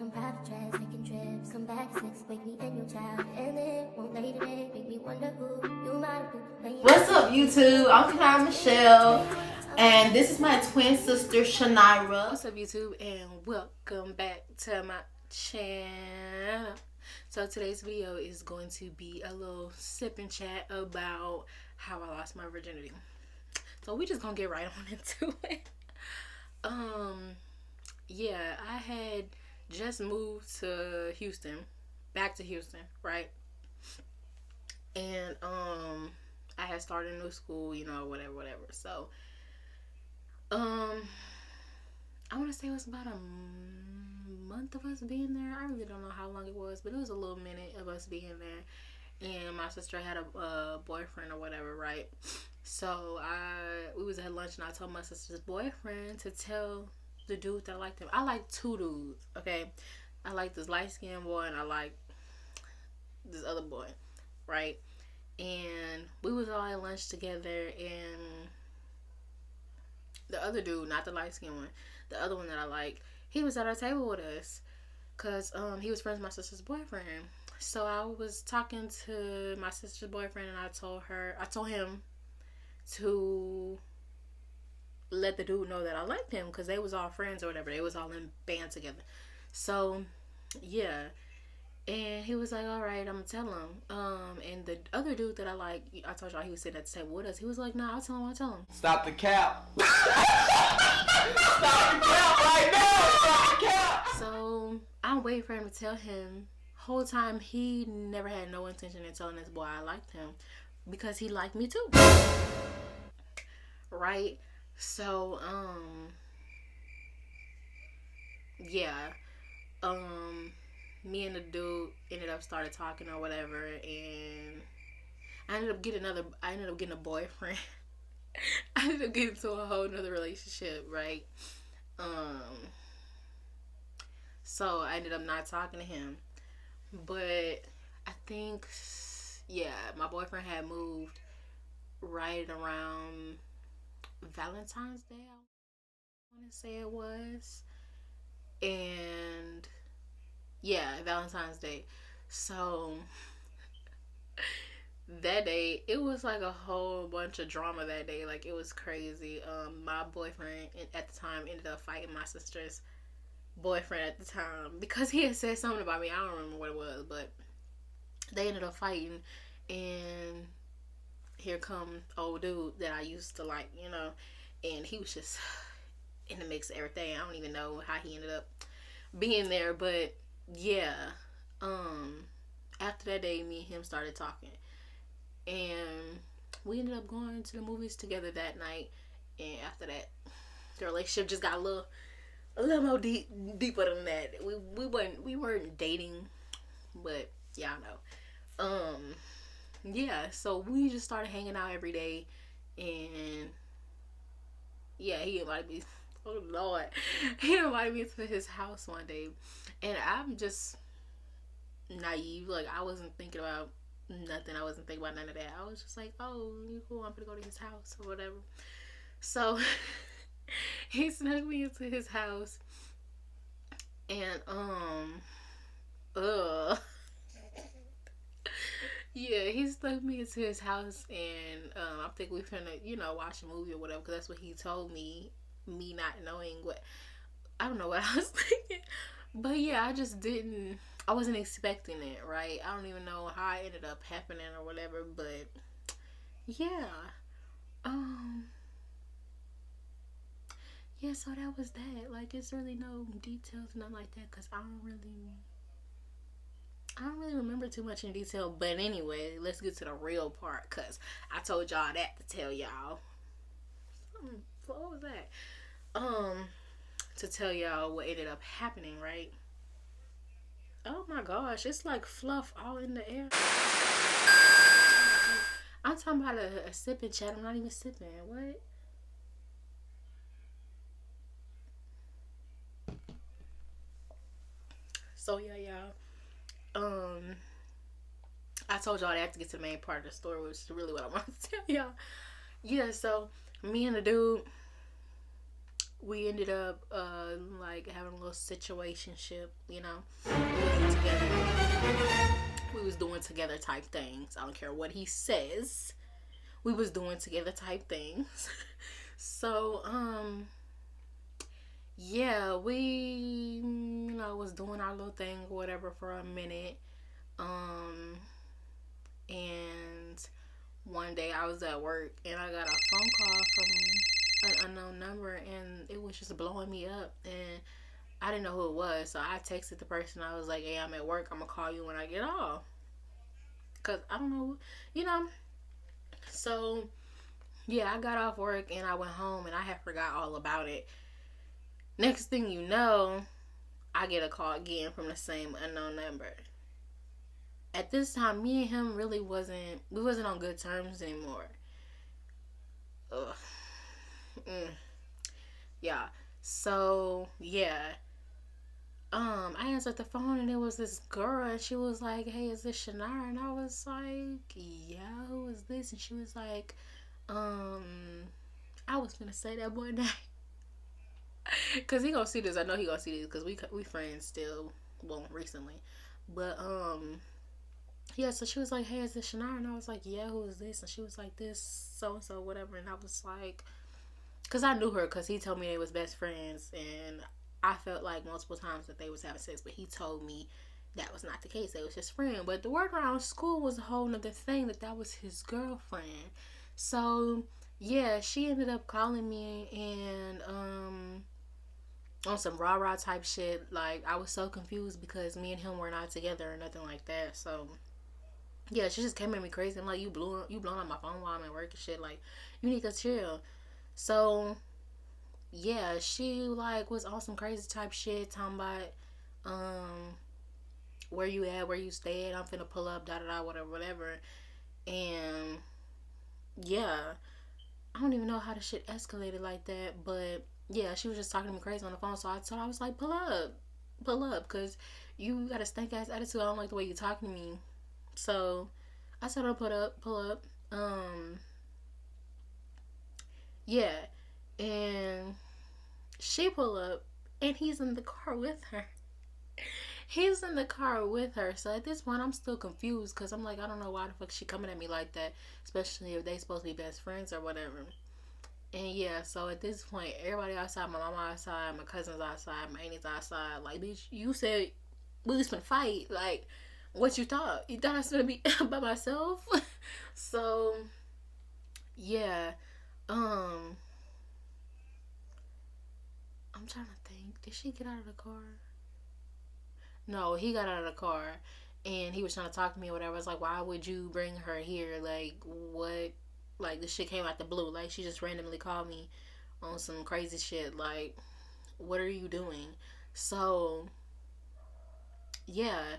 on private jets, taking trips, come back 6, wake me and your child, and then won't lay today, make me wonder who you might have been. What's up, YouTube? I'm Kai Michelle, and this is my twin sister Shanira. What's up, YouTube, and welcome back to my channel. So today's video is going to be a little sip and chat about how I lost my virginity. So we just gonna get right on into it. Yeah, I had just moved to Houston, back to Houston, right? And I had started a new school, you know, whatever. So I want to say it was about a month of us being there. I really don't know how long it was, but it was a little minute of us being there. And my sister had a boyfriend or whatever, right? So we was at lunch, and I told my sister's boyfriend to tell the dude that I liked him. I like two dudes, okay? I like this light-skinned boy, and I like this other boy, right? And we was all at lunch together, and the other dude, not the light-skinned one, the other one that I like, he was at our table with us, because he was friends with my sister's boyfriend. So I was talking to my sister's boyfriend, and I told him to let the dude know that I liked him, because they was all friends or whatever. They was all in band together. So yeah, and he was like, all right, I'm gonna tell him. And the other dude that I like, I told y'all he was sitting at the table with us. He was like, nah, I'll tell him. Stop the cap. Stop the cap right now. Stop the cap. So I'm waiting for him to tell him. Whole time he never had no intention of telling this boy I liked him, because he liked me too. Right? So, yeah, me and the dude ended up started talking or whatever, and I ended up getting a boyfriend. I ended up getting into a whole nother relationship, right? So I ended up not talking to him, but I think, yeah, my boyfriend had moved right around Valentine's Day, I want to say it was. And yeah, Valentine's Day. So that day, it was like a whole bunch of drama that day. Like, it was crazy. My boyfriend at the time ended up fighting my sister's boyfriend at the time, because he had said something about me. I don't remember what it was, but they ended up fighting, and here come old dude that I used to like, you know, and he was just in the mix of everything. I don't even know how he ended up being there, but yeah, after that day, me and him started talking, and we ended up going to the movies together that night. And after that, the relationship just got a little more deeper than that. We weren't dating, but y'all know. Yeah, so we just started hanging out every day, and yeah, he invited me. Oh Lord, he invited me to his house one day, and I'm just naive. Like, I wasn't thinking about nothing. I wasn't thinking about none of that. I was just like, oh, you cool? I'm gonna go to his house or whatever. So he snuck me into his house, and yeah, he snuck me into his house, and I think we finna, you know, watch a movie or whatever, because that's what he told me. Me not knowing what, I don't know what I was thinking, but yeah, I wasn't expecting it, right? I don't even know how it ended up happening or whatever, but yeah, yeah, so that was that. Like, it's really no details, nothing like that, because I don't really remember too much in detail. But anyway, let's get to the real part, because I told y'all that to tell y'all. What was that? To tell y'all what ended up happening, right? Oh my gosh, it's like fluff all in the air. I'm talking about a sip and chat. I'm not even sipping. What? So yeah, y'all. I told y'all I have to get to the main part of the story, which is really what I want to tell y'all. Yeah, so me and the dude, we ended up like having a little situationship, you know. We was together. We was doing together type things. I don't care what he says. We was doing together type things. So, yeah, we, was doing our little thing or whatever for a minute. And one day I was at work and I got a phone call from an unknown number, and it was just blowing me up, and I didn't know who it was. So I texted the person. I was like, hey, I'm at work. I'm going to call you when I get off. Because I don't know, you know. So, yeah, I got off work and I went home and I had forgot all about it. Next thing you know, I get a call again from the same unknown number. At this time, me and him really wasn't on good terms anymore. Ugh. Yeah. So, yeah. I answered the phone and it was this girl and she was like, hey, is this Shannara? And I was like, yeah, who is this? And she was like, I was gonna say that boy name. Cause he gonna see this. I know he gonna see this because we friends still. Well, recently. But, yeah, so she was like, hey, is this Shannara? And I was like, yeah, who is this? And she was like, this so-and-so, whatever. And I was like, because I knew her because he told me they was best friends. And I felt like multiple times that they was having sex, but he told me that was not the case. They was his friend. But the word around school was a whole nother thing that was his girlfriend. So, yeah, she ended up calling me and, on some rah-rah type shit. Like, I was so confused because me and him were not together or nothing like that. So, yeah, she just came at me crazy. I'm like, you blowing on my phone while I'm at work and shit. Like, you need to chill. So, yeah, she, like, was on some crazy type shit. Talking about, where you at, where you stay at. I'm finna pull up, da-da-da, whatever. And, yeah, I don't even know how the shit escalated like that. But, yeah, she was just talking to me crazy on the phone. So I told her, I was like, pull up. Because you got a stank-ass attitude. I don't like the way you talking to me. So I told her pull up. Yeah. And she pull up and he's in the car with her. So at this point I'm still confused because I'm like, I don't know why the fuck she coming at me like that, especially if they supposed to be best friends or whatever. And yeah, so at this point everybody outside, my mama outside, my cousins outside, my aunties outside. Like, bitch, you said we was gonna fight. Like, what you thought? You thought I was gonna be by myself? So, yeah. I'm trying to think. Did she get out of the car? No, he got out of the car and he was trying to talk to me or whatever. I was like, why would you bring her here? Like, what? Like, this shit came out the blue. Like, she just randomly called me on some crazy shit. Like, what are you doing? So, yeah.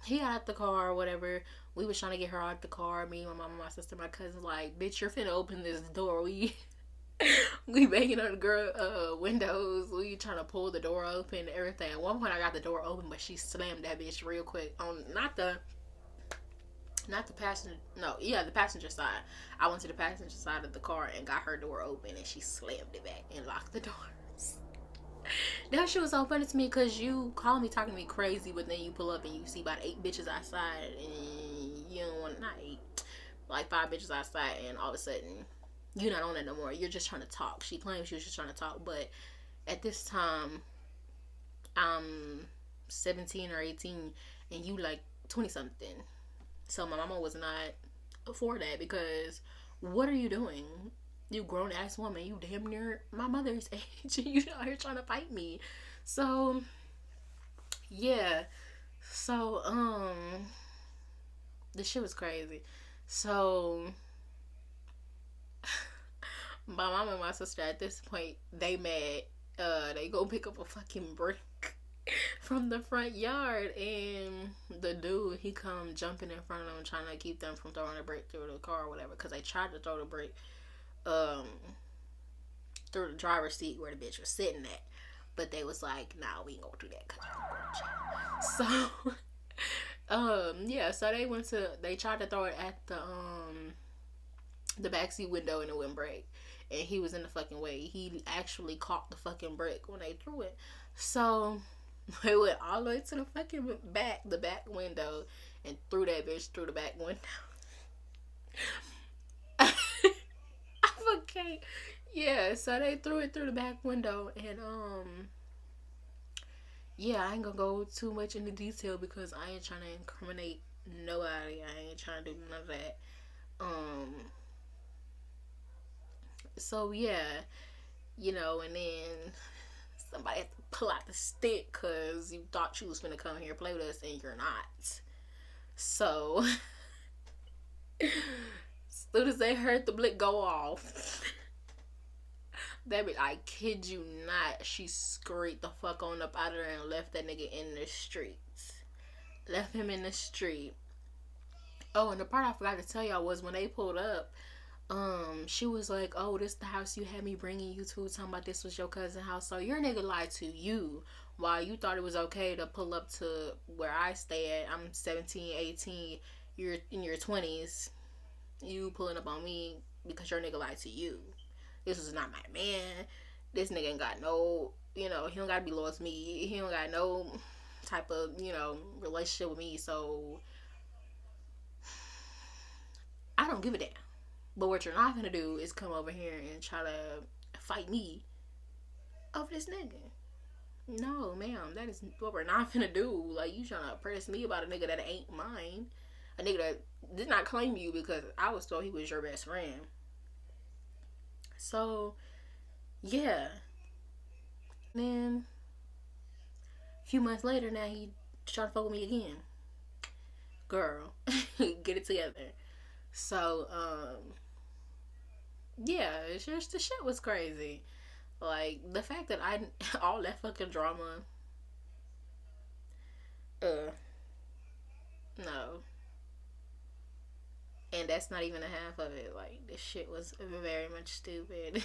He got out the car or whatever. We was trying to get her out the car. Me, my mama, my sister, my cousin. Like, bitch, you're finna open this door. We banging on the girl windows. We trying to pull the door open, everything. At one point, I got the door open, but she slammed that bitch real quick on not the passenger. No, yeah, the passenger side. I went to the passenger side of the car and got her door open, and she slammed it back and locked the doors. That shit was so funny to me because you call me talking to me crazy, but then you pull up and you see about 8 bitches outside, and you don't want, not 8, like 5 bitches outside, and all of a sudden you're not on it no more. You're just trying to talk. She claims she was just trying to talk, but at this time I'm 17 or 18 and you like 20 something. So my mama was not for that because what are you doing? You grown ass woman. You damn near my mother's age and you out here trying to fight me. So yeah. So the shit was crazy. So my mom and my sister at this point, they mad. They go pick up a fucking brick from the front yard, and the dude, he come jumping in front of them trying to keep them from throwing a brick through the car or whatever, because they tried to throw the brick through the driver's seat where the bitch was sitting at, but they was like, nah, we ain't gonna do that because we're gonna go to jail. So yeah, so they tried to throw it at the backseat window and it wouldn't break. and he was in the fucking way. He actually caught the fucking brick when they threw it. So they went all the way to the fucking the back window, and threw that bitch through the back window. Okay. Yeah, so they threw it through the back window, and yeah, I ain't gonna go too much into detail because I ain't trying to incriminate nobody. I ain't trying to do none of that. So yeah, you know, and then somebody had to pull out the stick because you thought you was gonna come here and play with us, and you're not. So as soon as they heard the blick go off, that bitch, I kid you not, she scurried the fuck on up out of there and left that nigga in the streets. Left him in the street. Oh, and the part I forgot to tell y'all was when they pulled up, she was like, "Oh, this the house you had me bringing you to, talking about this was your cousin's house." So your nigga lied to you while you thought it was okay to pull up to where I stay at. I'm 17, 18, you're in your 20s. You pulling up on me because your nigga lied to you. This is not my man. This nigga ain't got no, you know, he don't gotta be loyal to me. He don't got no type of, you know, relationship with me. So I don't give a damn. But what you're not gonna do is come over here and try to fight me over this nigga. No, ma'am, that is what we're not gonna do. Like, you trying to press me about a nigga that ain't mine. A nigga that did not claim you because I was told he was your best friend. So, yeah. And then, a few months later, now he trying to fuck with me again. Girl, get it together. So, yeah, it's just, the shit was crazy. Like, the fact that all that fucking drama, no. And that's not even a half of it. Like, this shit was very much stupid.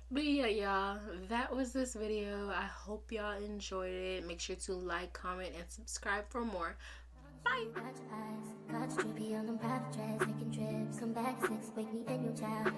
But yeah, y'all, that was this video. I hope y'all enjoyed it. Make sure to like, comment, and subscribe for more. Bye. Got your eyes, got you trippy on them private jets, taking trips, come back 6, wake me and your child.